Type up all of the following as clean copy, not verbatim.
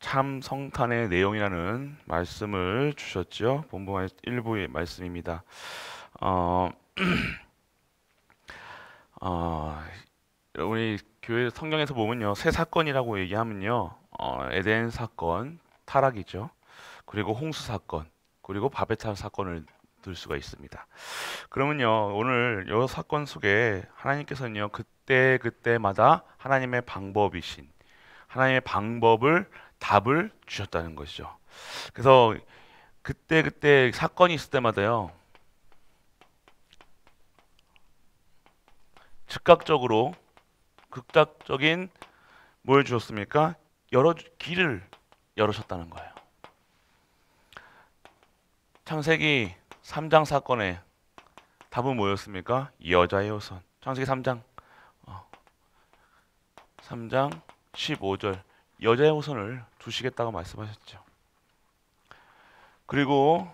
참 성탄의 내용이라는 말씀을 주셨죠. 본문 일부의 말씀입니다. 어, 우리 교회 성경에서 보면요, 세 사건이라고 얘기하면요, 에덴 사건, 타락이죠. 그리고 홍수 사건, 그리고 바벨탑 사건을 들 수가 있습니다. 그러면요, 오늘 이 사건 속에 하나님께서는요, 그때 그때마다 하나님의 방법이신 하나님의 방법을 답을 주셨다는 것이죠. 그래서 그때 그때 사건이 있을 때마다요, 즉각적으로 극작적인 뭘 주셨습니까? 길을 열으셨다는 거예요. 창세기 3장 사건의 답은 뭐였습니까? 여자의 호선. 창세기 3장 15절 여자의 호선을 두시겠다고 말씀하셨죠. 그리고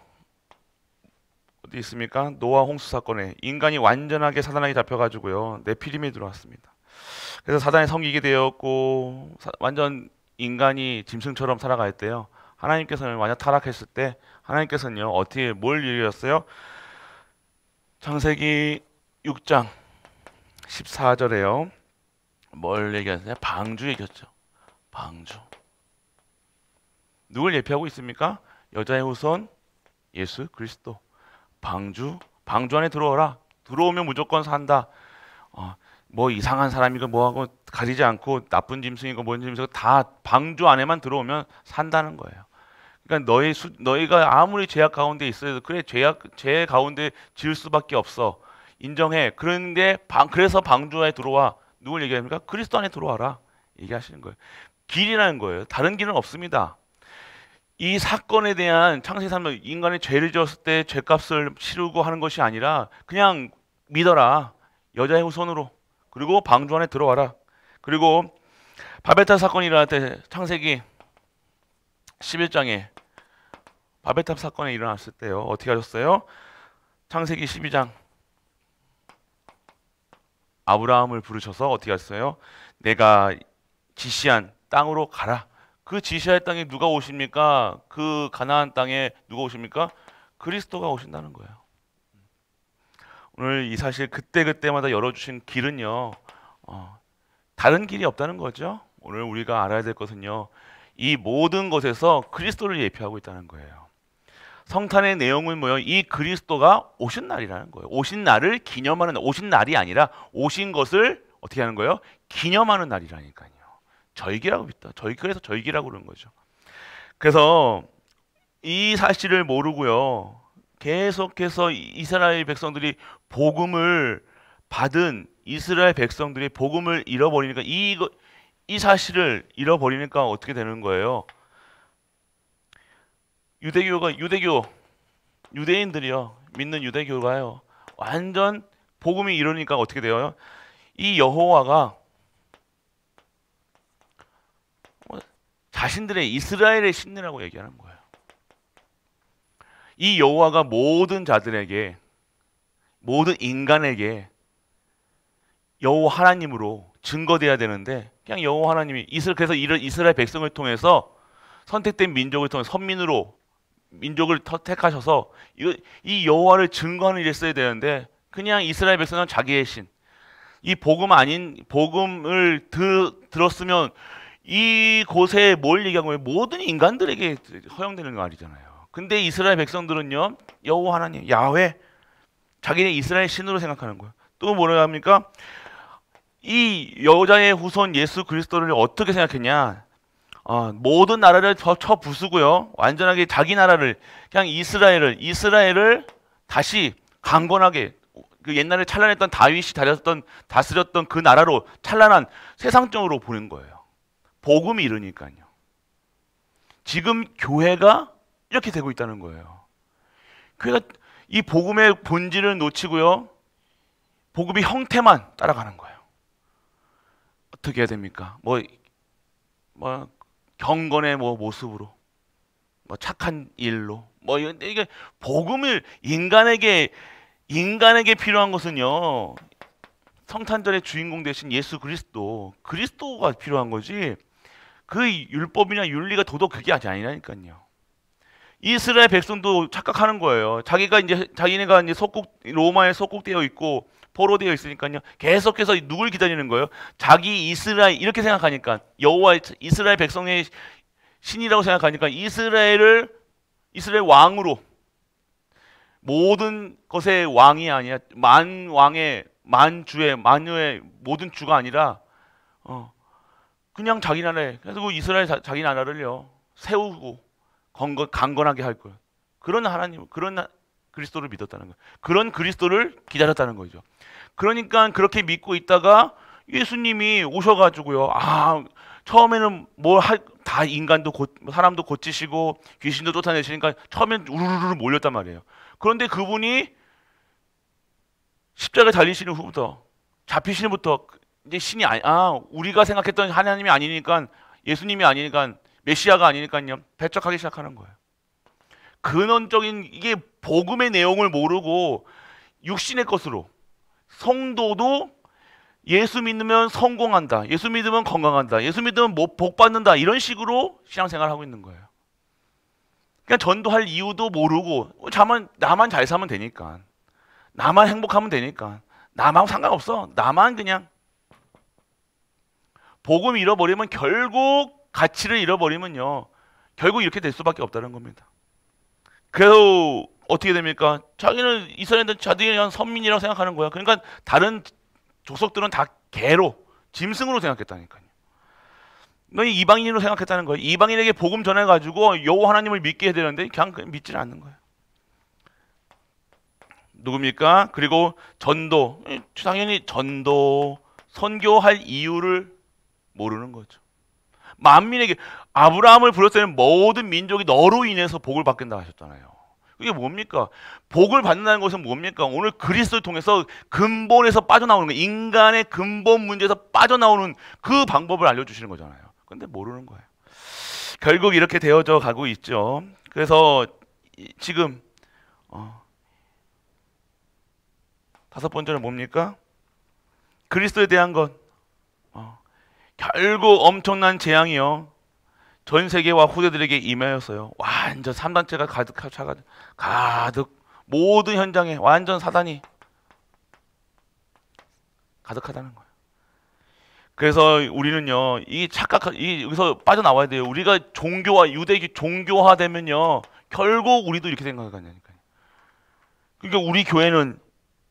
어디 있습니까? 노아 홍수 사건에 인간이 완전하게 사단에게 잡혀가지고요, 네피림이 들어왔습니다. 그래서 사단이 섬기게 되었고 완전 인간이 짐승처럼 살아갈 때요, 하나님께서는 완전 타락했을 때 하나님께서는요 어떻게 뭘 일으켰어요? 창세기 6장 14절에요 뭘 얘기하세요? 방주 얘기했죠. 방주. 누굴 예표하고 있습니까? 여자의 후손 예수 그리스도. 방주 안에 들어오라. 들어오면 무조건 산다. 뭐 이상한 사람이고 뭐하고 가리지 않고 나쁜 짐승이고 뭔 짐승이고 다 방주 안에만 들어오면 산다는 거예요. 그러니까 너희가 아무리 죄악 가운데 있어도 그래, 죄 가운데 지을 수밖에 없어. 인정해. 그래서 방주 안에 들어와. 누굴 얘기합니까? 그리스도 안에 들어와라. 얘기하시는 거예요. 길이라는 거예요. 다른 길은 없습니다. 이 사건에 대한 창세기 3장, 인간이 죄를 지었을 때 죄값을 치르고 하는 것이 아니라 그냥 믿어라. 여자의 후손으로. 그리고 방주 안에 들어와라. 그리고 바벨탑 사건이 일어날 때 창세기 11장에 바벨탑 사건이 일어났을 때요, 어떻게 하셨어요? 창세기 12장 아브라함을 부르셔서 어떻게 하셨어요? 내가 지시한 땅으로 가라. 그 지시할 땅에 누가 오십니까? 그 가나안 땅에 누가 오십니까? 그리스도가 오신다는 거예요. 오늘 이 사실 그때그때마다 열어주신 길은요, 다른 길이 없다는 거죠. 오늘 우리가 알아야 될 것은요, 이 모든 것에서 그리스도를 예표하고 있다는 거예요. 성탄의 내용은 뭐예요? 이 그리스도가 오신 날이라는 거예요. 오신 날을 기념하는 날. 오신 날이 아니라 오신 것을 어떻게 하는 거예요? 기념하는 날이라니까요. 절기라고 믿다. 그래서 절기라고 그러는 거죠. 그래서 이 사실을 모르고요, 계속해서 이스라엘 백성들이 복음을 받은 이스라엘 백성들이 복음을 잃어버리니까 이 사실을 잃어버리니까 어떻게 되는 거예요? 유대인들이요, 믿는 유대교가요, 완전 복음이 이러니까 어떻게 돼요? 이 여호와가 자신들의 이스라엘의 신이라고 얘기하는 거예요. 이 여호와가 모든 자들에게, 모든 인간에게 여호와 하나님으로 증거돼야 되는데, 그냥 여호와 하나님이 그래서 이스라엘 백성을 통해서 선택된 민족을 통해 선민으로 민족을 택하셔서 이 여호와를 증거하는 일에 써야 되는데, 그냥 이스라엘 백성은 자기의 신, 이 복음 아닌 복음을 들었으면 이 곳에 뭘 얘기한 거예요? 모든 인간들에게 허용되는 거 아니잖아요. 근데 이스라엘 백성들은요, 여호와 하나님 야훼, 자기네 이스라엘 신으로 생각하는 거예요. 또 뭐라 합니까? 이 여자의 후손 예수 그리스도를 어떻게 생각했냐? 모든 나라를 쳐 부수고요, 완전하게 자기 나라를, 그냥 이스라엘을 다시 강건하게, 그 옛날에 찬란했던 다윗이 다스렸던 그 나라로 찬란한 세상적으로 보낸 거예요. 복음이 이르니까요. 지금 교회가 이렇게 되고 있다는 거예요. 교회가 이 복음의 본질을 놓치고요, 복음의 형태만 따라가는 거예요. 어떻게 해야 됩니까? 경건의 모습으로, 착한 일로, 이게 복음을 인간에게 필요한 것은요, 성탄절의 주인공 되신 예수 그리스도가 필요한 거지. 그 율법이나 윤리가 도덕 그게 아니라니까요. 이스라엘 백성도 착각하는 거예요. 자기네가 이제 로마에 속국되어 있고 포로되어 있으니까요. 계속해서 누굴 기다리는 거예요? 자기 이스라엘 이렇게 생각하니까 여호와 이스라엘 백성의 신이라고 생각하니까 이스라엘 왕으로 모든 것의 왕이 아니야. 만유의 모든 주가 아니라 그냥 자기 나라에 그래서 이스라엘 자기 나라를요 세우고 강건하게 할 거예요. 그런 그리스도를 믿었다는 거예요. 그런 그리스도를 기다렸다는 거죠. 그러니까 그렇게 믿고 있다가 예수님이 오셔가지고요. 처음에는 다 사람도 고치시고 귀신도 쫓아내시니까 처음엔 우르르 몰렸단 말이에요. 그런데 그분이 십자가에 달리시는 후부터 잡히시는 부터 이제 신이 우리가 생각했던 하나님이 아니니까 예수님이 아니니까 메시아가 아니니까요. 배척하기 시작하는 거예요. 근원적인 이게 복음의 내용을 모르고 육신의 것으로 성도도 예수 믿으면 성공한다. 예수 믿으면 건강한다. 예수 믿으면 복 받는다. 이런 식으로 신앙생활을 하고 있는 거예요. 그냥 전도할 이유도 모르고 나만 잘 사면 되니까. 나만 행복하면 되니까. 나만 상관없어. 나만 그냥 복음 잃어버리면 결국 가치를 잃어버리면요. 결국 이렇게 될 수밖에 없다는 겁니다. 그래서 어떻게 됩니까? 자기는 이스라엘은 자기는 선민이라고 생각하는 거야. 그러니까 다른 족속들은 다 개로, 짐승으로 생각했다니까요. 너희 이방인으로 생각했다는 거예요. 이방인에게 복음 전해가지고 여호와 하나님을 믿게 해야 되는데 그냥 믿지는 않는 거예요. 누굽니까? 그리고 전도, 당연히 전도, 선교할 이유를 모르는 거죠. 만민에게 아브라함을 불렀을 때는 모든 민족이 너로 인해서 복을 받겠다 하셨잖아요. 그게 뭡니까? 복을 받는다는 것은 뭡니까? 오늘 그리스도를 통해서 근본에서 빠져나오는 거예요. 인간의 근본 문제에서 빠져나오는 그 방법을 알려주시는 거잖아요. 근데 모르는 거예요. 결국 이렇게 되어져 가고 있죠. 그래서 지금 다섯 번째는 뭡니까? 그리스도에 대한 것. 결국 엄청난 재앙이요. 전 세계와 후대들에게 임하였어요. 완전 3단체가 가득 모든 현장에 완전 사단이 가득하다는 거예요. 그래서 우리는요, 여기서 빠져나와야 돼요. 우리가 유대교 종교화되면요, 결국 우리도 이렇게 생각하니까요. 그러니까 우리 교회는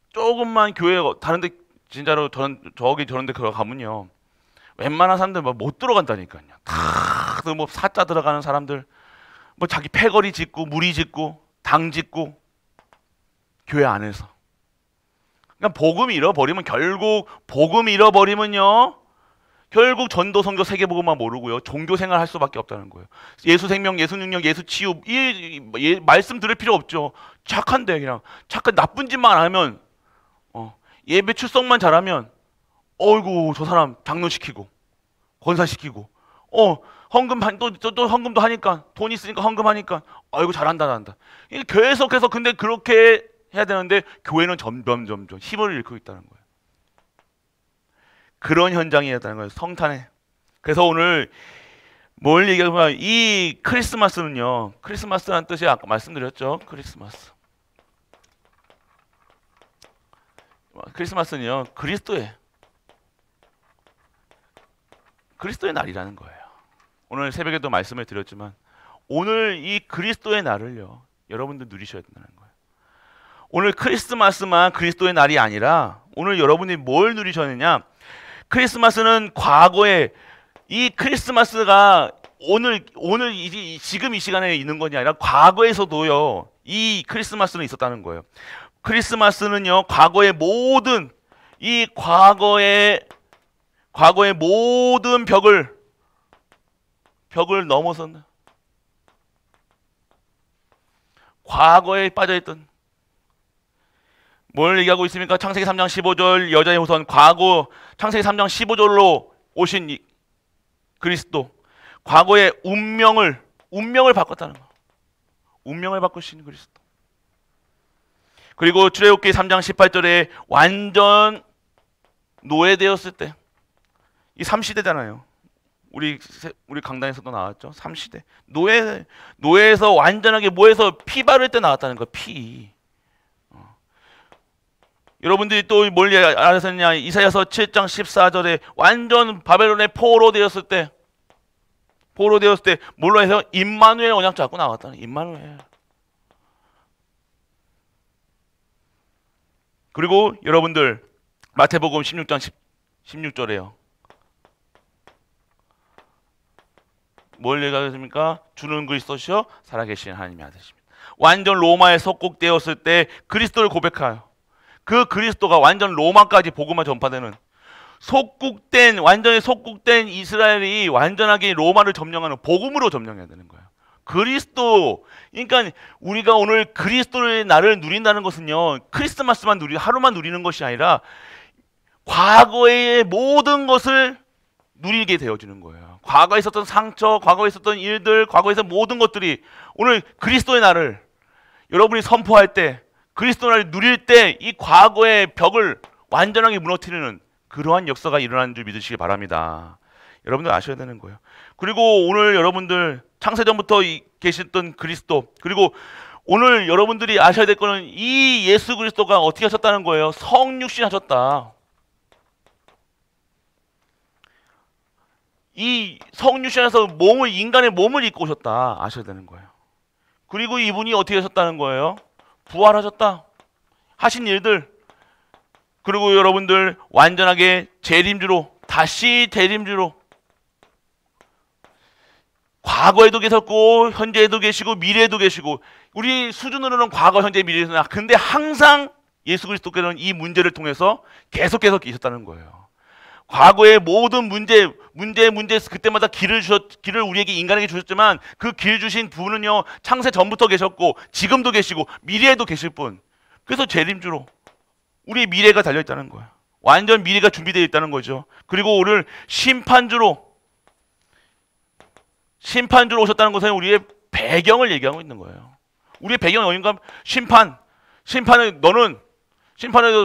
조금만 다른데 진짜로 저런데 가면요. 웬만한 사람들 못 들어간다니까요. 다들 사자 들어가는 사람들, 자기 패거리 짓고 무리 짓고 당 짓고 교회 안에서. 그러니까 복음 잃어버리면요. 결국 전도 선교 세계복음만 모르고요. 종교 생활 할 수밖에 없다는 거예요. 예수 생명, 예수 능력, 예수 치유 말씀 들을 필요 없죠. 착한데 그냥 나쁜 짓만 안 하면 예배 출석만 잘하면 어이구 저 사람 장로시키고 권사시키고 또 헌금도 하니까 돈 있으니까 헌금하니까 어이구 잘한다. 계속해서 근데 그렇게 해야 되는데 교회는 점점 힘을 잃고 있다는 거예요. 그런 현장이었다는 거예요. 성탄에. 그래서 오늘 뭘 얘기하면 이 크리스마스는요. 크리스마스라는 뜻이 아까 말씀드렸죠. 크리스마스는요. 그리스도의 날이라는 거예요. 오늘 새벽에도 말씀을 드렸지만 오늘 이 그리스도의 날을요. 여러분들 누리셔야 된다는 거예요. 오늘 크리스마스만 그리스도의 날이 아니라 오늘 여러분이 뭘 누리셨느냐? 크리스마스는 과거에 이 크리스마스가 지금 이 시간에 있는 것이 아니라 과거에서도요. 이 크리스마스는 있었다는 거예요. 크리스마스는요. 과거의 모든 벽을 넘어서는 과거에 빠져있던 뭘 얘기하고 있습니까? 창세기 3장 15절 여자의 후손 창세기 3장 15절로 오신 그리스도 과거의 운명을 바꿨다는 거. 운명을 바꾸신 그리스도. 그리고 출애굽기 3장 18절에 완전 노예되었을 때 이 3시대잖아요. 우리 강단에서도 나왔죠. 3시대. 노예에서 완전하게 뭐해서 피 바를 때 나왔다는 거. 피. 여러분들이 또 뭘 알았느냐? 이사야서 7장 14절에 완전 바벨론의 포로 되었을 때 뭘로 해서 임마누엘 언약 잡고 나왔다는 임마누엘. 그리고 여러분들 마태복음 16장 16절에요. 뭘 얘기하겠습니까? 주는 그리스도시요 살아계신 하나님의 아들이십니다. 완전 로마에 속국되었을 때 그리스도를 고백하여 그 그리스도가 완전 로마까지 복음화 전파되는 완전히 속국된 이스라엘이 완전하게 로마를 점령하는 복음으로 점령해야 되는 거예요. 그리스도. 그러니까 우리가 오늘 그리스도의 날을 누린다는 것은요, 크리스마스만 하루만 누리는 것이 아니라 과거의 모든 것을 누리게 되어지는 거예요. 과거에 있었던 상처, 과거에 있었던 일들, 과거에서 모든 것들이 오늘 그리스도의 날을 여러분이 선포할 때, 그리스도의 날을 누릴 때 이 과거의 벽을 완전하게 무너뜨리는 그러한 역사가 일어나는 줄 믿으시기 바랍니다. 여러분들 아셔야 되는 거예요. 그리고 오늘 여러분들 창세전부터 계셨던 그리스도, 그리고 오늘 여러분들이 아셔야 될 거는 이 예수 그리스도가 어떻게 하셨다는 거예요. 성육신 하셨다. 이 성육신에서 인간의 몸을 입고 오셨다. 아셔야 되는 거예요. 그리고 이분이 어떻게 하셨다는 거예요. 부활하셨다. 하신 일들. 그리고 여러분들 완전하게 다시 재림주로 과거에도 계셨고 현재에도 계시고 미래에도 계시고 우리 수준으로는 과거, 현재, 미래에서는 근데 항상 예수 그리스도께서는 이 문제를 통해서 계속해서 계셨다는 거예요. 과거의 모든 문제 그때마다 길을 우리에게 인간에게 주셨지만 그 길 주신 분은요 창세 전부터 계셨고 지금도 계시고 미래에도 계실 분. 그래서 재림주로 우리의 미래가 달려있다는 거예요. 완전 미래가 준비되어 있다는 거죠. 그리고 오늘 심판주로 오셨다는 것은 우리의 배경을 얘기하고 있는 거예요. 우리의 배경이 어딘가? 심판에도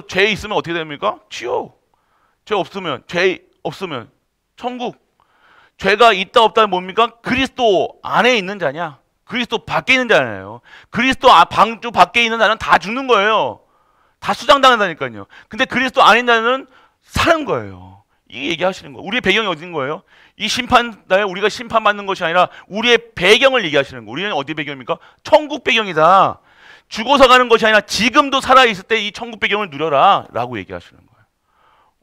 죄 있으면 어떻게 됩니까? 지옥. 죄 없으면 천국. 죄가 있다 없다는 뭡니까? 그리스도 안에 있는 자냐? 그리스도 밖에 있는 자잖아요. 그리스도 방주 밖에 있는 자는 다 죽는 거예요. 다 수장당한다니까요. 근데 그리스도 안에 있는 자는 사는 거예요. 이 얘기하시는 거예요. 우리의 배경이 어딘 거예요? 이 심판날 우리가 심판받는 것이 아니라 우리의 배경을 얘기하시는 거예요. 우리는 어디 배경입니까? 천국 배경이다. 죽어서 가는 것이 아니라 지금도 살아있을 때 이 천국 배경을 누려라 라고 얘기하시는 거예요.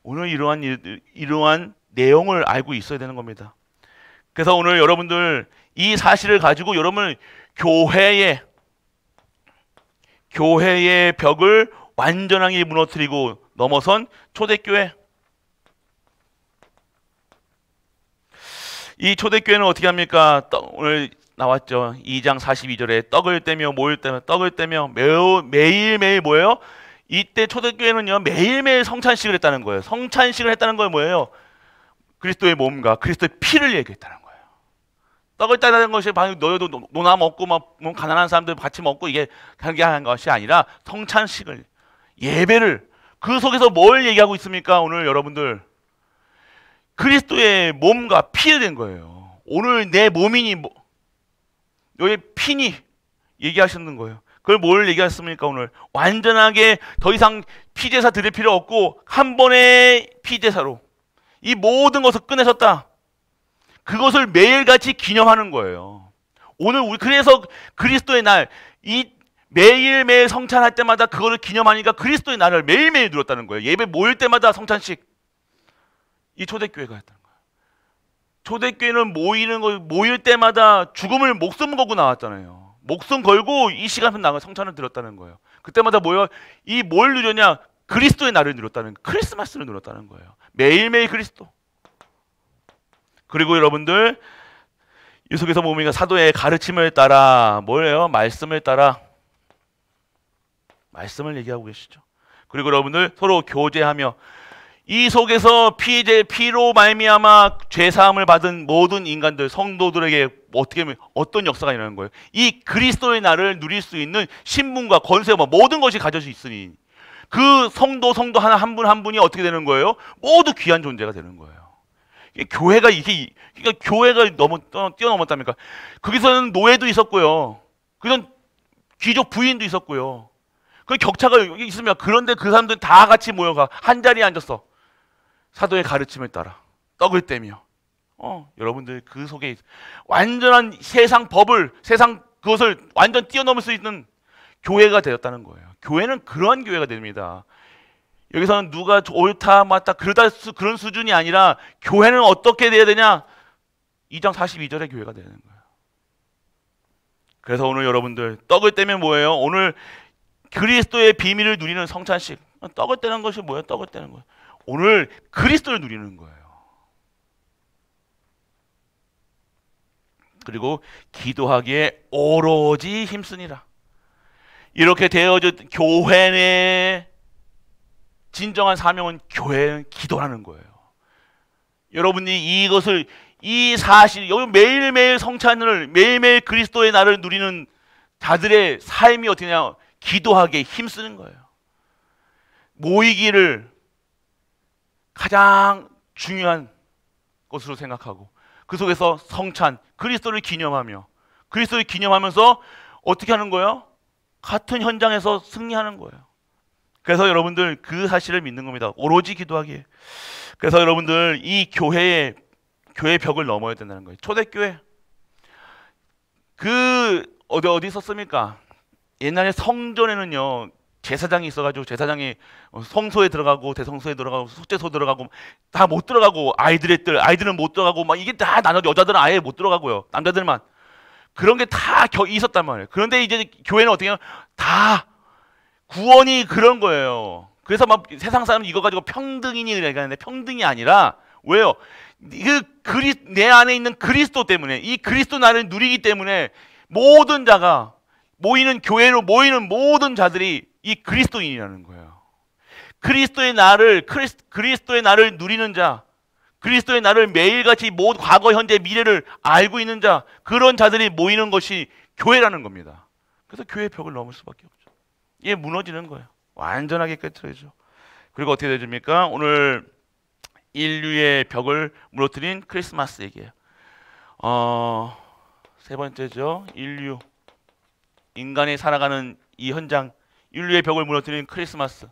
오늘 이러한 내용을 알고 있어야 되는 겁니다. 그래서 오늘 여러분들 이 사실을 가지고 여러분 교회의 벽을 완전하게 무너뜨리고 넘어선 초대교회. 이 초대교회는 어떻게 합니까? 오늘 나왔죠. 2장 42절에 떡을 떼며 매일매일 뭐예요? 이때 초대교회는요 매일매일 성찬식을 했다는 거예요. 성찬식을 했다는 건 뭐예요? 그리스도의 몸과 그리스도의 피를 얘기했다는 거예요. 떡을 따르는 것이 너희도 노나 먹고 뭐 가난한 사람들 같이 먹고 이게 하는 것이 아니라 성찬식을, 예배를, 그 속에서 뭘 얘기하고 있습니까? 오늘 여러분들 그리스도의 몸과 피를 된 거예요. 오늘 내 몸이니 너의 피니 얘기하시는 거예요. 그걸 뭘 얘기했습니까? 오늘 완전하게 더 이상 피제사 드릴 필요 없고 한 번의 피제사로 이 모든 것을 끝내셨다. 그것을 매일같이 기념하는 거예요. 오늘 그래서 그리스도의 날, 이 매일매일 성찬할 때마다 그거를 기념하니까 그리스도의 날을 매일매일 누렸다는 거예요. 예배 모일 때마다 성찬식. 이 초대교회가 했다는 거예요. 초대교회는 모일 때마다 죽음을 목숨 걸고 나왔잖아요. 목숨 걸고 이 시간에 나가 성찬을 드렸다는 거예요. 그때마다 뭘 누렸냐? 그리스도의 날을 누렸다는, 크리스마스를 누렸다는 거예요. 매일매일 그리스도. 그리고 여러분들 이 속에서 보면 사도의 가르침을 따라 뭐예요? 말씀을 따라 말씀을 얘기하고 계시죠. 그리고 여러분들 서로 교제하며 이 속에서 피로 말미암아 죄 사함을 받은 모든 인간들, 성도들에게 어떤 역사가 일어나는 거예요? 이 그리스도의 날을 누릴 수 있는 신분과 권세와 모든 것이 가져져 있으니 그 성도 하나 한 분이 어떻게 되는 거예요? 모두 귀한 존재가 되는 거예요. 이게 교회가 이게 그러니까 교회가 너무 뛰어넘었답니까? 거기서는 노예도 있었고요. 그건 귀족 부인도 있었고요. 그 격차가 있으면 그런데 그 사람들은 다 같이 모여가 한 자리에 앉았어. 사도의 가르침을 따라 떡을 떼며. 여러분들 그 속에 완전한 세상 법을 세상 그것을 완전 뛰어넘을 수 있는 교회가 되었다는 거예요. 교회는 그러한 교회가 됩니다. 여기서는 누가 옳다 맞다 그런 수준이 아니라 교회는 어떻게 돼야 되냐? 2장 42절의 교회가 되는 거예요. 그래서 오늘 여러분들 떡을 떼면 뭐예요? 오늘 그리스도의 비밀을 누리는 성찬식. 떡을 떼는 것이 뭐예요? 떡을 떼는 거예요. 오늘 그리스도를 누리는 거예요. 그리고 기도하기에 오로지 힘쓰니라. 이렇게 되어진 교회의 진정한 사명은 교회는 기도라는 거예요. 여러분이 이것을 이 사실 여기 매일매일 성찬을 매일매일 그리스도의 날을 누리는 자들의 삶이 어떻게냐? 기도하기에 힘쓰는 거예요. 모이기를 가장 중요한 것으로 생각하고 그 속에서 성찬, 그리스도를 기념하며 그리스도를 기념하면서 어떻게 하는 거예요? 같은 현장에서 승리하는 거예요. 그래서 여러분들 그 사실을 믿는 겁니다. 오로지 기도하기에. 그래서 여러분들 이 교회의 벽을 넘어야 된다는 거예요. 초대교회. 어디 있었습니까? 옛날에 성전에는요, 제사장이 있어가지고 제사장이 성소에 들어가고 대성소에 들어가고 속죄소 들어가고 다 못 들어가고 아이들은 못 들어가고 막 이게 다 나눠져. 여자들은 아예 못 들어가고요. 남자들만. 그런 게 다 있었단 말이에요. 그런데 이제 교회는 어떻게 해요? 다 구원이 그런 거예요. 그래서 막 세상 사람 이거 가지고 평등이니 얘기하는데 평등이 아니라 왜요? 내 안에 있는 그리스도 때문에 이 그리스도 나를 누리기 때문에 모든 자가 모이는 교회로 모이는 모든 자들이 이 그리스도인이라는 거예요. 그리스도의 나를 누리는 자, 그리스도의 나를 매일같이 모든 과거, 현재, 미래를 알고 있는 자, 그런 자들이 모이는 것이 교회라는 겁니다. 그래서 교회의 벽을 넘을 수밖에 없죠. 이게 무너지는 거예요. 완전하게 깨트려져. 그리고 어떻게 되십니까? 오늘 인류의 벽을 무너뜨린 크리스마스 얘기예요. 세 번째죠. 인간이 살아가는 이 현장, 인류의 벽을 무너뜨린 크리스마스.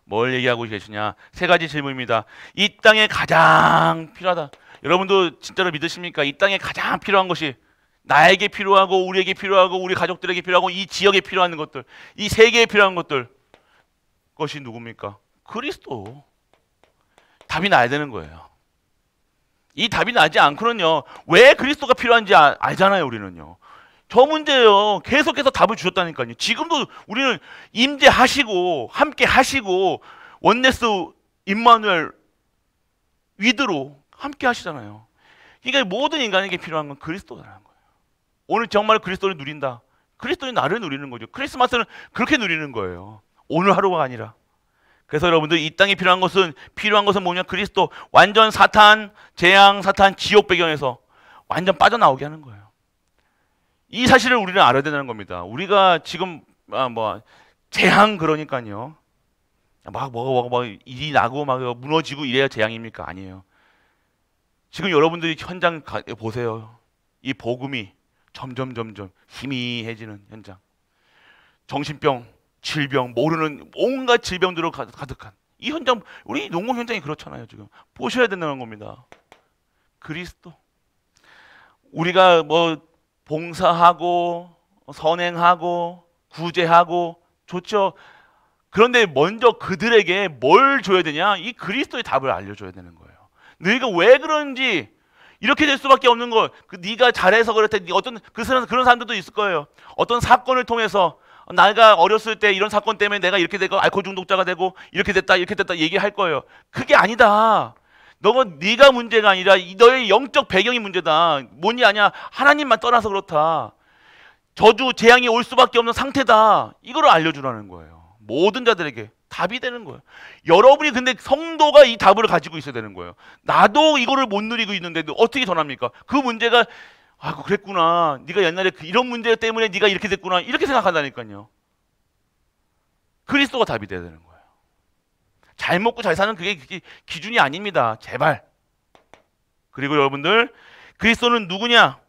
뭘 얘기하고 계시냐? 세 가지 질문입니다. 이 땅에 가장 필요하다. 여러분도 진짜로 믿으십니까? 이 땅에 가장 필요한 것이 나에게 필요하고 우리에게 필요하고 우리 가족들에게 필요하고 이 지역에 필요한 것들, 이 세계에 필요한 것들, 것이 누굽니까? 그리스도. 답이 나야 되는 거예요. 이 답이 나지 않고는요, 왜 그리스도가 필요한지 알잖아요. 우리는요. 저 문제예요. 계속해서 답을 주셨다니까요. 지금도 우리는 임재하시고 함께 하시고 원네스 임마누엘 위드로 함께 하시잖아요. 그러니까 모든 인간에게 필요한 건 그리스도라는 거예요. 오늘 정말 그리스도를 누린다. 그리스도의 나를 누리는 거죠. 크리스마스는 그렇게 누리는 거예요. 오늘 하루가 아니라. 그래서 여러분들 이 땅에 필요한 것은 뭐냐? 그리스도. 완전 사탄, 재앙, 사탄, 지옥 배경에서 완전 빠져나오게 하는 거예요. 이 사실을 우리는 알아야 되는 겁니다. 우리가 지금 재앙 그러니까요. 막 일이 나고 막 무너지고 이래야 재앙입니까? 아니에요. 지금 여러분들이 현장 보세요. 이 복음이 점점 희미해지는 현장. 정신병, 질병, 모르는 온갖 질병들로 가득한 이 현장, 우리 농공 현장이 그렇잖아요. 지금 보셔야 된다는 겁니다. 그리스도. 우리가 봉사하고 선행하고 구제하고 좋죠. 그런데 먼저 그들에게 뭘 줘야 되냐? 이 그리스도의 답을 알려줘야 되는 거예요. 너희가 왜 그런지 이렇게 될 수밖에 없는 거. 네가 잘해서 그렇대. 어떤 그런 사람들도 있을 거예요. 어떤 사건을 통해서 내가 어렸을 때 이런 사건 때문에 내가 이렇게 되고 알코올 중독자가 되고 이렇게 됐다 얘기할 거예요. 그게 아니다. 네가 문제가 아니라 너의 영적 배경이 문제다. 뭐니 아냐? 하나님만 떠나서 그렇다. 저주 재앙이 올 수밖에 없는 상태다. 이거를 알려주라는 거예요. 모든 자들에게 답이 되는 거예요. 여러분이 근데 성도가 이 답을 가지고 있어야 되는 거예요. 나도 이거를 못 누리고 있는데 어떻게 전합니까? 그 문제가 그랬구나. 네가 옛날에 이런 문제 때문에 네가 이렇게 됐구나. 이렇게 생각한다니까요. 그리스도가 답이 돼야 되는 거예요. 잘 먹고 잘 사는 그게 기준이 아닙니다. 제발. 그리고 여러분들, 그리스도는 누구냐?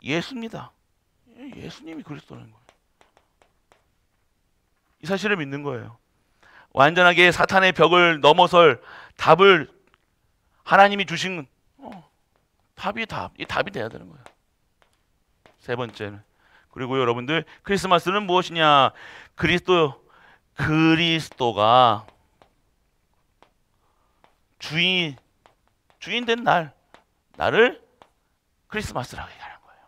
예수입니다. 예수님이 그리스도라는 거예요. 이 사실을 믿는 거예요. 완전하게 사탄의 벽을 넘어설 답을 하나님이 주신 답이 돼야 되는 거예요. 세 번째는, 그리고 여러분들, 크리스마스는 무엇이냐? 그리스도가 주인 된 나를 크리스마스라고 얘기하는 거예요.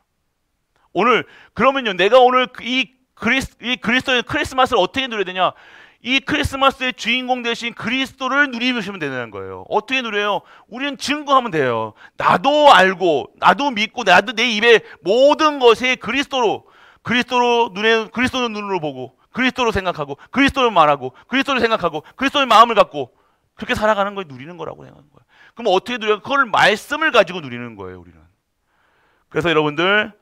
오늘 그러면요, 내가 오늘 이 그리스도의 크리스마스를 어떻게 누려야 되냐? 이 크리스마스의 주인공 대신 그리스도를 누리시면 되는 거예요. 어떻게 누려요? 우리는 증거하면 돼요. 나도 알고, 나도 믿고, 나도 내 입에 모든 것이 그리스도로 눈으로 보고, 그리스도로 생각하고, 그리스도를 말하고, 그리스도를 생각하고, 그리스도의 마음을 갖고 그렇게 살아가는 걸 누리는 거라고 생각하는 거예요. 그럼 어떻게 누려요? 그걸 말씀을 가지고 누리는 거예요, 우리는. 그래서 여러분들,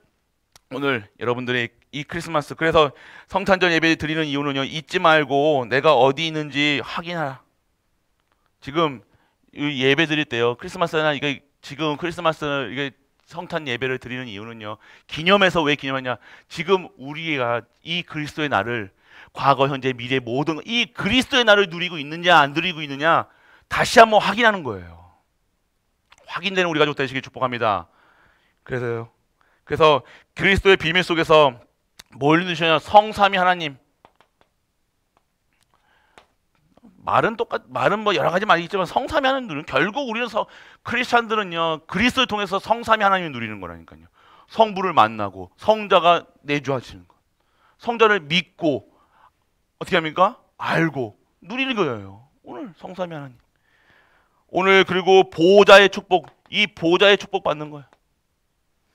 오늘 여러분들의 이 크리스마스, 그래서 성탄절 예배 드리는 이유는요, 잊지 말고 내가 어디 있는지 확인하라. 지금 이 예배 드릴 때요, 크리스마스나 이게 지금 크리스마스 이게 성탄 예배를 드리는 이유는요, 기념해서 왜 기념하냐? 지금 우리가 이 그리스도의 날을, 과거, 현재, 미래 모든 이 그리스도의 날을 누리고 있느냐 안 누리고 있느냐 다시 한번 확인하는 거예요. 확인되는 우리 가족 되시길 축복합니다. 그래서 그리스도의 비밀 속에서 뭘 누리시냐? 성삼위 하나님. 말은 뭐 여러 가지 말이 있지만 성삼위 하나님, 결국 우리는 크리스찬들은요, 그리스도를 통해서 성삼위 하나님을 누리는 거라니까요. 성부를 만나고 성자가 내주하시는 것, 성자를 믿고 어떻게 합니까? 알고 누리는 거예요. 오늘 성삼위 하나님. 오늘 그리고 보호자의 축복, 이 보호자의 축복 받는 거예요.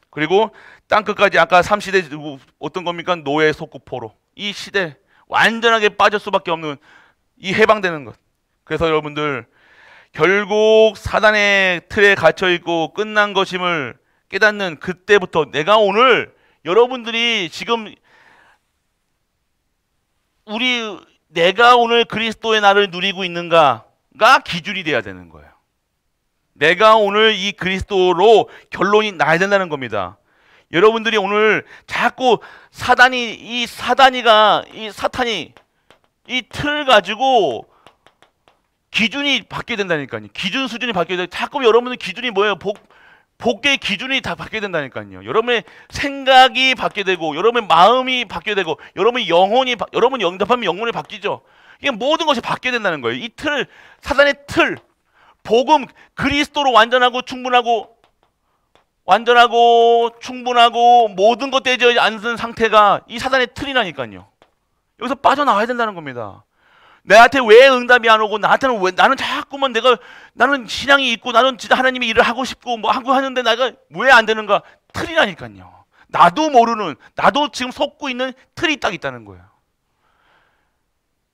그리고 땅끝까지, 아까 3시대 어떤 겁니까? 노예 속국포로 이 시대 완전하게 빠질 수밖에 없는 이 해방되는 것. 그래서 여러분들, 결국 사단의 틀에 갇혀있고 끝난 것임을 깨닫는 그때부터 내가 오늘, 여러분들이 지금 내가 오늘 그리스도의 날을 누리고 있는가가 기준이 돼야 되는 거예요. 내가 오늘 이 그리스도로 결론이 나야 된다는 겁니다. 여러분들이 오늘 자꾸 사탄이 이 틀을 가지고 기준이 바뀌어야 된다니까요. 기준 수준이 바뀌어야 돼. 자꾸 여러분들 기준이 뭐예요? 복의 기준이 다 바뀌어야 된다니까요. 여러분의 생각이 바뀌어야 되고, 여러분의 마음이 바뀌어야 되고, 여러분의 여러분이 영접하면 영혼이 바뀌죠. 이게 모든 것이 바뀌어야 된다는 거예요. 이 틀, 사단의 틀, 복음, 그리스도로 완전하고 충분하고 모든 것 되지 않는 상태가 이 사단의 틀이라니까요. 여기서 빠져나와야 된다는 겁니다. 나한테 왜 응답이 안 오고, 나한테는 왜, 나는 자꾸만 나는 신앙이 있고, 나는 진짜 하나님의 일을 하고 싶고, 뭐 하고 하는데 내가 왜 안 되는가? 틀이라니까요. 나도 지금 속고 있는 틀이 딱 있다는 거예요.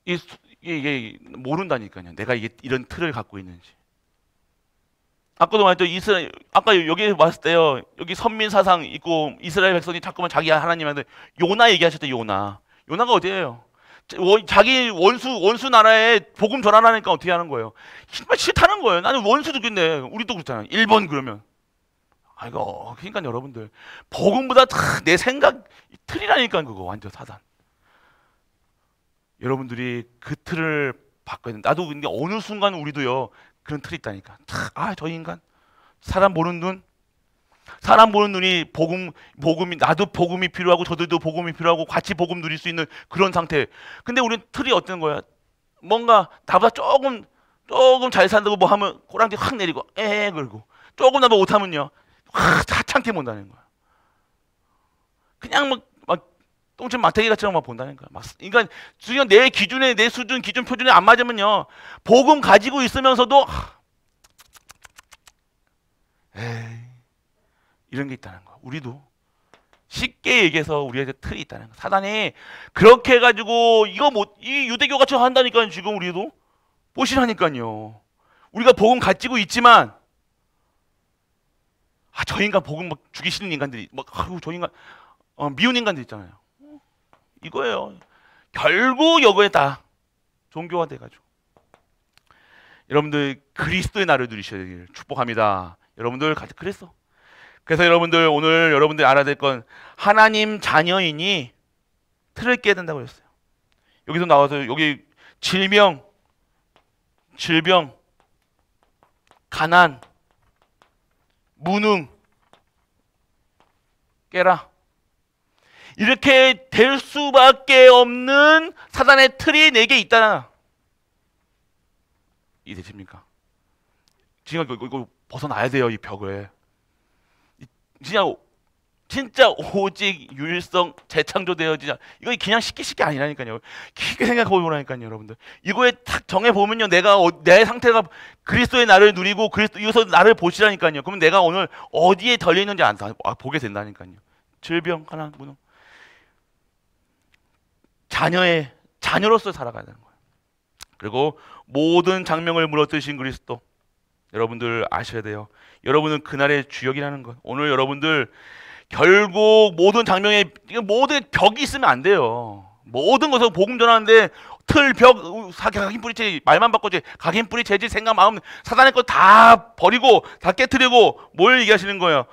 이게 모른다니까요. 내가 이런 틀을 갖고 있는지. 아까도 말했죠. 아까 여기 왔을 때요, 여기 선민 사상 있고 이스라엘 백성이 자꾸만 자기 하나님한테 요나 얘기하셨대. 요나가 어디예요? 자기 원수 나라에 복음 전하라니까 어떻게 하는 거예요? 정말 싫다는 거예요. 나는 원수 죽겠네. 우리도 그렇잖아요. 1번 그러면. 아이고, 그러니까 여러분들, 복음보다 내 생각 틀이라니까. 그거 완전 사단. 여러분들이 그 틀을 바꿔야 된다. 나도 근데 어느 순간 우리도요, 그런 틀이 있다니까. 저 인간, 사람 보는 눈이 복음이, 나도 복음이 필요하고 저들도 복음이 필요하고 같이 복음 누릴 수 있는 그런 상태. 근데 우리는 틀이 어떤 거야? 뭔가 나보다 조금 잘 산다고 뭐 하면 꼬랑지 확 내리고 그러고, 조금 나도 못하면요 하찮게 본다는 거야. 그냥 막 똥침 마태기같이만 막 본다는 거야. 그러니까 지금 내 기준에, 내 수준, 기준 표준에 안 맞으면요, 복음 가지고 있으면서도 이런 게 있다는 거야. 우리도 쉽게 얘기해서 우리한테 틀이 있다는 거야. 사단이 그렇게 해가지고 이 유대교같이 한다니까요. 지금 우리도 보시라니까요. 우리가 복음 가지고 있지만, 저 인간 복음 막 죽이시는 인간들이 저 인간 미운 인간들 있잖아요. 이거예요. 결국 여거에 다 종교화 돼가지고. 여러분들 그리스도의 나를 누리셔야 되길 축복합니다. 여러분들 그랬어. 그래서 여러분들 오늘 여러분들 알아야 될 건 하나님 자녀이니 틀을 깨야 된다고 했어요. 여기서 나와서 여기 질병, 가난, 무능 깨라. 이렇게 될 수밖에 없는 사단의 틀이 내게 있다. 이해되십니까? 지금 이거 벗어나야 돼요, 이 벽을. 진짜 오직 유일성 재창조되어 이거 그냥 쉽게 아니라니까요. 깊게 생각해 보라니까요, 여러분들. 이거에 딱 정해 보면요, 내 상태가 그리스도의 나를 누리고 그리스도에서 나를 보시라니까요. 그러면 내가 오늘 어디에 덜려 있는지 보게 된다니까요. 질병, 가난, 무능. 자녀로서 살아가야 되는 거예요. 그리고 모든 장명을 물어뜯으신 그리스도. 여러분들 아셔야 돼요. 여러분은 그날의 주역이라는 것. 오늘 여러분들 결국 모든 장명에 모든 벽이 있으면 안 돼요. 모든 것을 복음 전하는데 틀, 벽, 각인 뿌리채 말만 바꿔지 각인 뿌리채지 생각, 마음, 사단의 것 다 버리고 다 깨트리고 뭘 얘기하시는 거예요?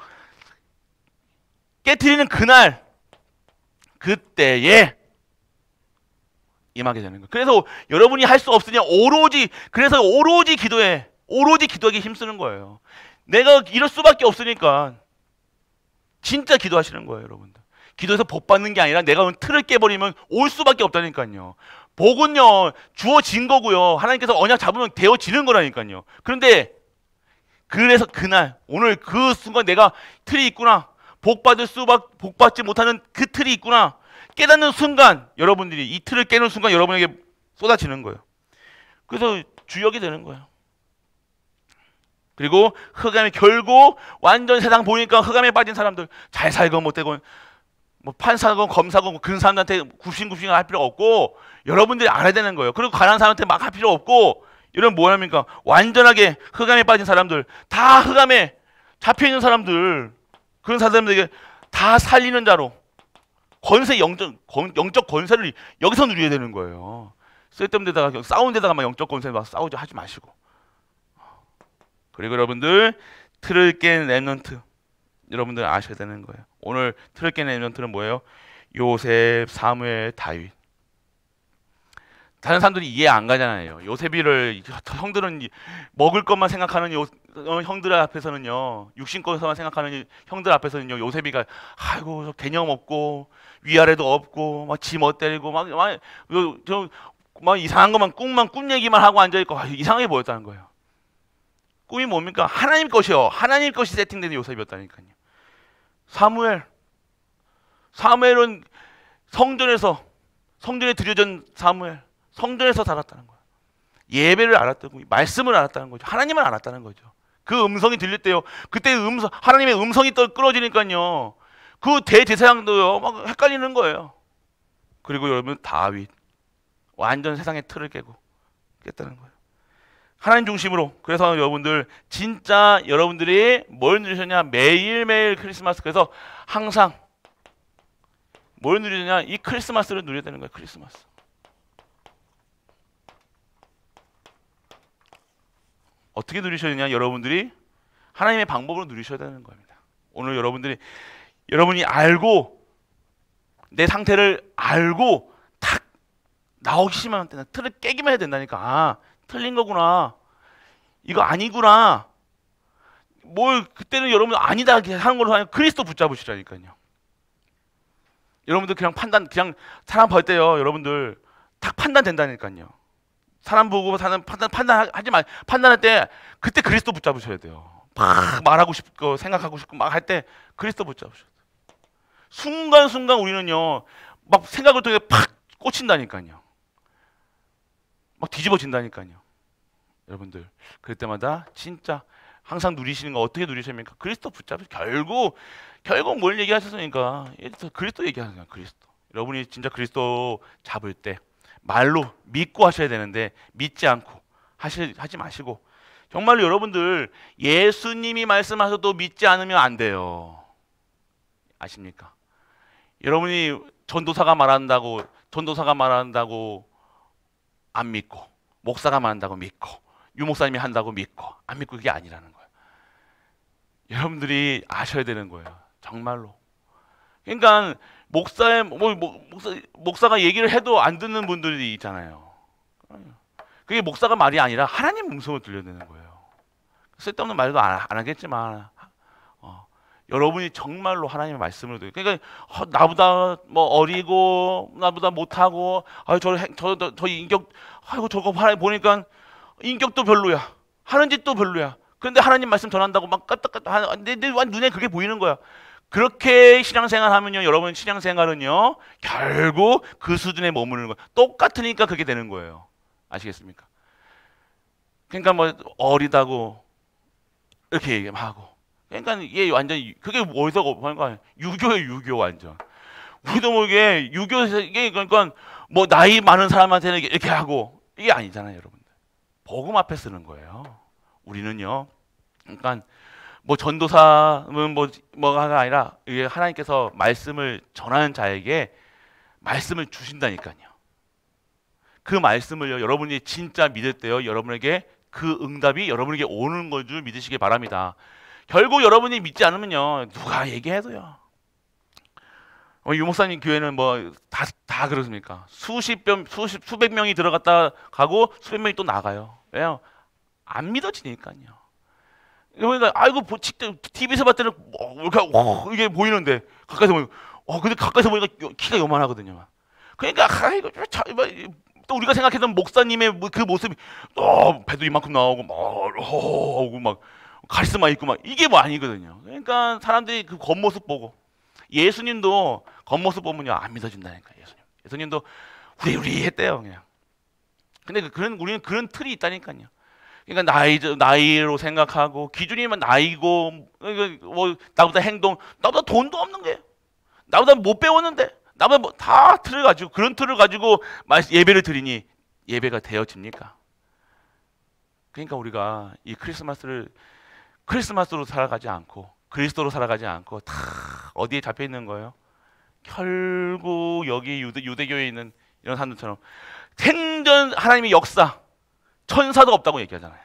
깨트리는 그날 그때에 임하게 되는 거예요. 그래서 여러분이 할 수 없으냐 오로지 기도해. 오로지 기도하기 힘쓰는 거예요. 내가 이럴 수밖에 없으니까 진짜 기도하시는 거예요, 여러분들. 기도해서 복 받는 게 아니라 내가 틀을 깨버리면 올 수밖에 없다니까요. 복은요 주어진 거고요. 하나님께서 언약 잡으면 되어지는 거라니까요. 그래서 그날 오늘 그 순간 내가 틀이 있구나. 복 받지 못하는 그 틀이 있구나. 깨닫는 순간 여러분들이 이 틀을 깨는 순간 여러분에게 쏟아지는 거예요. 그래서 주역이 되는 거예요. 그리고 흑암이 결국 완전 세상 보니까 흑암에 빠진 사람들 잘 살건 못되건 뭐 판사건 검사건 그런 사람들한테 굽신굽신 할 필요 없고 여러분들이 알아야 되는 거예요. 그리고 가난한 사람한테 막 할 필요 없고 이런 뭐랍니까? 완전하게 흑암에 빠진 사람들 다 흑암에 잡혀있는 사람들 그런 사람들에게 다 살리는 자로 영적 권세를 여기서 누려야 되는 거예요. 쓸데없는 데다가 싸우는 데다가 막 영적 권세 막 싸우지 하지 마시고. 그리고 여러분들 틀을 깬 렘넌트 여러분들 아셔야 되는 거예요. 오늘 틀을 깬 렘넌트는 뭐예요? 요셉, 사무엘, 다윗. 다른 사람들이 이해 안 가잖아요. 요셉이를 형들은 먹을 것만 생각하는 형들 앞에서는요, 육신것만 생각하는 형들 앞에서는요, 요셉이가 아이고 개념 없고 위아래도 없고 막 지 멋대리고 막 이상한 것만 꿈 얘기만 하고 앉아 있고 이상하게 보였다는 거예요. 꿈이 뭡니까? 하나님 것이요. 하나님 것이 세팅된 요셉이었다니까요. 사무엘은 성전에 드려진 사무엘, 성전에서 살았다는 거예요. 예배를 알았다고, 말씀을 알았다는 거죠. 하나님을 알았다는 거죠. 그 음성이 들릴 때요. 그때 하나님의 음성이 끌어지니까요. 그 대제사장도요, 막 헷갈리는 거예요. 그리고 여러분 다윗, 완전 세상의 틀을 깼다는 거예요. 하나님 중심으로. 그래서 여러분들 진짜 여러분들이 뭘 누리셨냐? 매일매일 크리스마스. 그래서 항상 뭘 누리느냐? 이 크리스마스를 누려야 되는 거예요. 크리스마스. 어떻게 누리셔야 되냐? 여러분들이 하나님의 방법으로 누리셔야 되는 겁니다. 오늘 여러분이 알고 내 상태를 알고 탁 나오기만 하면 된다. 틀을 깨기만 해야 된다니까. 아, 틀린 거구나. 이거 아니구나. 그때는 여러분 아니다 하는 걸로 하면 그리스도 붙잡으시라니까요. 여러분들 그냥 사람 볼 때요. 여러분들 딱 판단된다니까요. 사람 보고 판단할 때 그때 그리스도 붙잡으셔야 돼요. 막 말하고 싶고 생각하고 싶고 막 할 때 그리스도 붙잡으셔야 돼요. 순간순간 우리는요. 막 생각을 통해 팍 꽂힌다니까요. 막 뒤집어진다니까요. 여러분들 그럴 때마다 진짜 항상 누리시는 거 어떻게 누리십니까? 그리스도 붙잡으시. 결국 뭘 얘기하셨으니까 그리스도 얘기하는 거예요. 그리스도. 여러분이 진짜 그리스도 잡을 때 말로 믿고 하셔야 되는데 믿지 않고 하지 마시고 정말로 여러분들 예수님이 말씀하셔도 믿지 않으면 안 돼요. 아십니까? 여러분이 전도사가 말한다고 안 믿고 목사가 말한다고 믿고 유 목사님이 한다고 믿고 안 믿고 그게 아니라는 거예요. 여러분들이 아셔야 되는 거예요. 정말로. 그러니까 목사가 얘기를 해도 안 듣는 분들이 있잖아요. 그게 목사가 말이 아니라 하나님 음성을 들려내는 거예요. 쓸데없는 말도 안 하겠지만 여러분이 정말로 하나님의 말씀을 듣고, 그러니까 나보다 뭐 어리고 나보다 못하고 저 인격, 아이고 저거 보니까 인격도 별로야, 하는 짓도 별로야. 그런데 하나님 말씀 전한다고 막 까딱까딱 내 눈에 그게 보이는 거야. 그렇게 신앙생활 하면요, 여러분 신앙생활은요 결국 그 수준에 머무르는 거예요. 똑같으니까 그게 되는 거예요. 아시겠습니까? 그러니까 뭐 어리다고 이렇게 얘기하고, 그러니까 이게 완전 그게 어디서 그러니까 유교예요, 유교 완전. 우리도 모르게 유교에서 이게 그러니까 뭐 나이 많은 사람한테는 이렇게 하고 이게 아니잖아요, 여러분들. 복음 앞에 쓰는 거예요. 우리는요. 그러니까 뭐 전도사는 뭐가 아니라 이게 하나님께서 말씀을 전하는 자에게 말씀을 주신다니까요. 그 말씀을요, 여러분이 진짜 믿을 때요, 여러분에게 그 응답이 여러분에게 오는 걸 줄 믿으시기 바랍니다. 결국 여러분이 믿지 않으면요, 누가 얘기해도요. 유 목사님 교회는 뭐 다 그렇습니까? 수백 명이 들어갔다 가고 수백 명이 또 나가요. 왜요? 안 믿어지니까요. 그러니까 아이고 TV에서 봤을 때는 이게 보이는데 가까이서 보니까 근데 가까이서 보니까 키가 요만하거든요. 그러니까 아이고 또 우리가 생각했던 목사님의 그 모습이 배도 이만큼 나오고 막 카리스마 있고 막 이게 뭐 아니거든요. 그러니까 사람들이 그 겉모습 보고, 예수님도 겉모습 보면요 안 믿어진다니까. 예수님도 우리 했대요 그냥. 근데 우리는 그런 틀이 있다니까요. 그러니까 나이로 생각하고 기준이면 나이고, 뭐 나보다 나보다 돈도 없는 게, 나보다 못 배웠는데, 나보다 다 틀을 가지고, 그런 틀을 가지고 예배를 드리니 예배가 되어집니까? 그러니까 우리가 이 크리스마스로 살아가지 않고 그리스도로 살아가지 않고 다 어디에 잡혀 있는 거예요? 결국 여기 유대교에 있는 이런 사람들처럼 생전 하나님의 역사, 천사도 없다고 얘기하잖아요.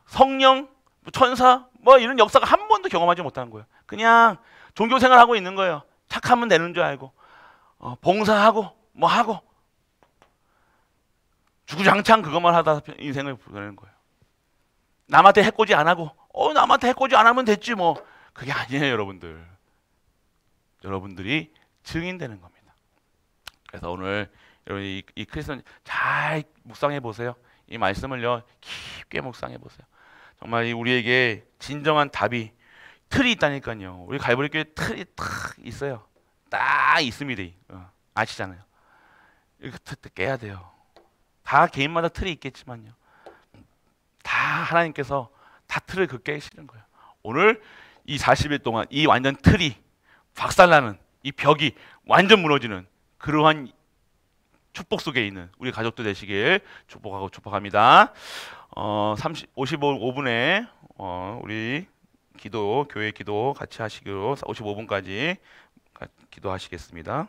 성령, 천사, 뭐 이런 역사가 한 번도 경험하지 못하는 거예요. 그냥 종교 생활하고 있는 거예요. 착하면 되는 줄 알고, 봉사하고 뭐 하고 주구장창 그것만 하다 인생을 보내는 거예요. 남한테 해코지 안 하고, 남한테 해코지 안 하면 됐지 뭐. 그게 아니에요, 여러분들. 여러분들이 증인되는 겁니다. 그래서 오늘 여러분 이 크리스천 잘 묵상해 보세요. 이 말씀을요 깊게 묵상해 보세요. 정말 우리에게 진정한 답이, 틀이 있다니까요. 우리 갈보리 교회 틀이 딱 있어요. 딱 있습니다. 아시잖아요. 이거 깨야 돼요. 다 개인마다 틀이 있겠지만요, 다 하나님께서 다 틀을 깨시는 거예요. 오늘 이 40일 동안 이 완전 틀이 박살나는, 이 벽이 완전 무너지는 그러한 축복 속에 있는 우리 가족들 되시길 축복합니다. 55분에 우리 교회 기도 같이 하시기로 55분까지 기도하시겠습니다.